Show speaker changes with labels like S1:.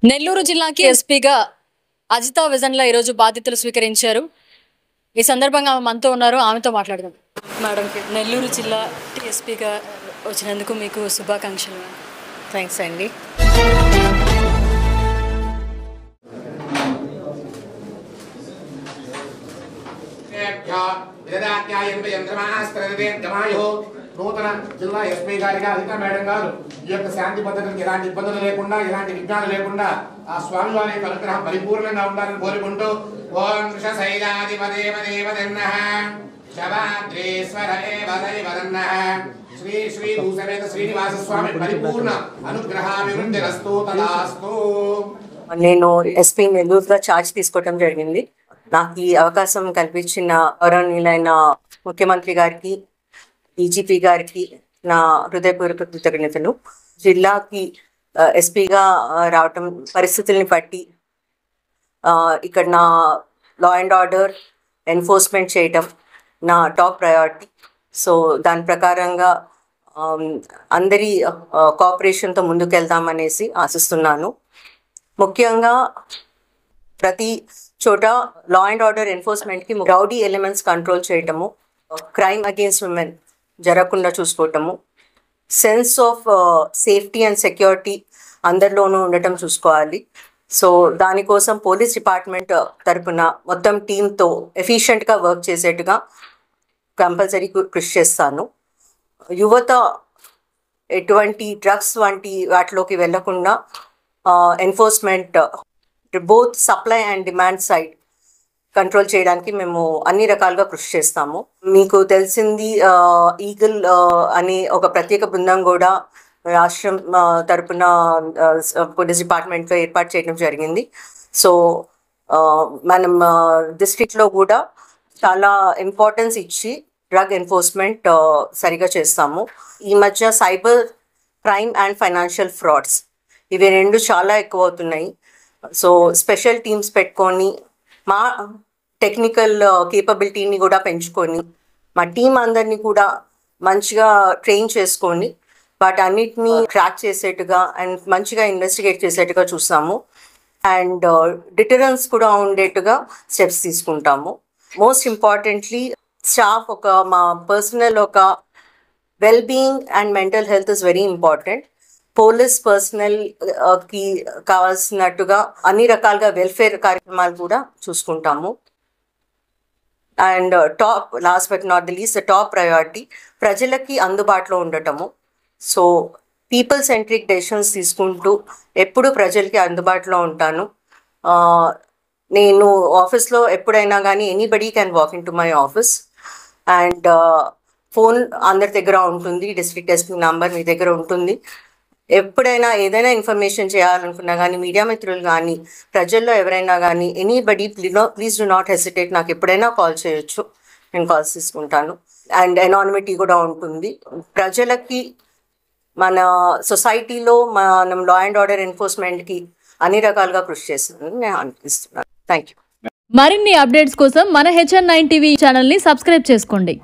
S1: నెల్లూరు జిల్లాకి ఎస్పీగా అజితా విజన్ల ఈరోజు బాధ్యతలు స్వీకరించారు. ఈ సందర్భంగా ఆమె మనతో ఉన్నారు, ఆమెతో మాట్లాడదాం. మేడం, నెల్లూరు జిల్లా ఎస్పీగా వచ్చినందుకు మీకు శుభాకాంక్షలు.
S2: థ్యాంక్స్ అండి.
S3: నూతన జిల్లా ఎస్పీ గారిగా అజితా మేడం గారు ఈ యొక్క శాంతి భద్రతలకు ఎలాంటి ఇబ్బందులు లేకుండా, ఎలాంటి విఘ్నాలు లేకుండా ఆ స్వామి వారి యొక్క అనుగ్రహం పరిపూర్ణంగా ఉండాలని కోరుకుంటూ ఓం శ్రీ శ్రీ భూసమేత శ్రీనివాస స్వామి పరిపూర్ణ అనుగ్రహాభివృద్ధిరస్తు తదాస్తు.
S2: నేను ఎస్పీ నెల్లూరుగా ఛార్జ్ తీసుకోవడం జరిగింది. నాకు ఈ అవకాశం కల్పించిన గౌరవనీయులైన ముఖ్యమంత్రి గారికి, డీజీపీ గారికి నా హృదయపూర్వక కృతజ్ఞతలు. జిల్లాకి ఎస్పీగా రావటం పరిస్థితుల్ని బట్టి ఇక్కడ నా లా అండ్ ఆర్డర్ ఎన్ఫోర్స్మెంట్ చేయటం నా టాప్ ప్రయారిటీ. సో దాని ప్రకారంగా అందరి కోఆపరేషన్తో ముందుకెళ్దామనేసి ఆశిస్తున్నాను. ముఖ్యంగా ప్రతి చోట లా అండ్ ఆర్డర్ ఎన్ఫోర్స్మెంట్కి రౌడీ ఎలిమెంట్స్ కంట్రోల్ చేయటము, క్రైమ్ అగేన్స్ట్ ఉమెన్ జరగకుండా చూసుకోవటము, sense of safety and security అందరిలోనూ ఉండటం చూసుకోవాలి. సో దానికోసం పోలీస్ డిపార్ట్మెంట్ తరఫున మొత్తం టీంతో ఎఫిషియెంట్గా వర్క్ చేసేట్టుగా కంపల్సరీ కృషి చేస్తాను. యువత ఎటువంటి డ్రగ్స్ వంటి వాటిలోకి వెళ్లకుండా enforcement both supply and demand side control చేయడానికి మేము అన్ని రకాలుగా కృషి చేస్తాము. మీకు తెలిసింది ఈగల్ అనే ఒక ప్రత్యేక బృందం కూడా రాష్ట్రం తరపున పోలీస్ డిపార్ట్మెంట్లో ఏర్పాటు చేయడం జరిగింది. సో మనం డిస్ట్రిక్ట్లో కూడా చాలా ఇంపార్టెన్స్ ఇచ్చి డ్రగ్ ఎన్ఫోర్స్మెంట్ సరిగా చేస్తాము. ఈ మధ్య cyber crime and financial frauds ఇవి రెండు చాలా ఎక్కువ అవుతున్నాయి. సో స్పెషల్ టీమ్స్ పెట్టుకొని మా టెక్నికల్ కేపబిలిటీని కూడా పెంచుకొని మా టీం అందరినీ కూడా మంచిగా ట్రైన్ చేసుకొని వాటన్నిటిని ట్రాక్ చేసేట్టుగా అండ్ మంచిగా ఇన్వెస్టిగేట్ చేసేట్టుగా చూస్తాము. అండ్ డిటరెన్స్ కూడా ఉండేట్టుగా స్టెప్స్ తీసుకుంటాము. మోస్ట్ ఇంపార్టెంట్లీ స్టాఫ్ మా personal wellbeing and mental health is very important. Police పర్సనల్కి కావాల్సినట్టుగా అన్ని రకాలుగా వెల్ఫేర్ కార్యక్రమాలు కూడా చూసుకుంటాము. And last but not the least, the top priority ప్రజలకి అందుబాటులో ఉండటము. సో పీపుల్ సెంట్రిక్ డెసిషన్స్ తీసుకుంటూ ఎప్పుడు ప్రజలకి అందుబాటులో ఉంటాను. నేను ఆఫీస్లో ఎప్పుడైనా కానీ anybody can walk in to my office. And phone అందరి దగ్గర ఉంటుంది, డిస్ట్రిక్ట్ ఎస్పీ నంబర్ మీ దగ్గర ఉంటుంది. ఎప్పుడైనా ఏదైనా ఇన్ఫర్మేషన్ చేయాలనుకున్నా కానీ మీడియా మిత్రులు కానీ ప్రజల్లో ఎవరైనా కానీ anybody please do not hesitate, నాకు ఎప్పుడైనా కాల్ చేయొచ్చు, నేను కాల్స్ తీసుకుంటాను. అండ్ ఎనానిమిటీ కూడా ఉంటుంది. ప్రజలకి మన సొసైటీలో మనం లా అండ్ ఆర్డర్ ఎన్ఫోర్స్మెంట్కి అన్ని రకాలుగా కృషి చేస్తుందని నేను అనిపిస్తున్నాను. Thank you.
S4: మరిన్ని అప్డేట్స్ కోసం మన HN9 టీవీ ఛానల్ని సబ్స్క్రైబ్ చేసుకోండి.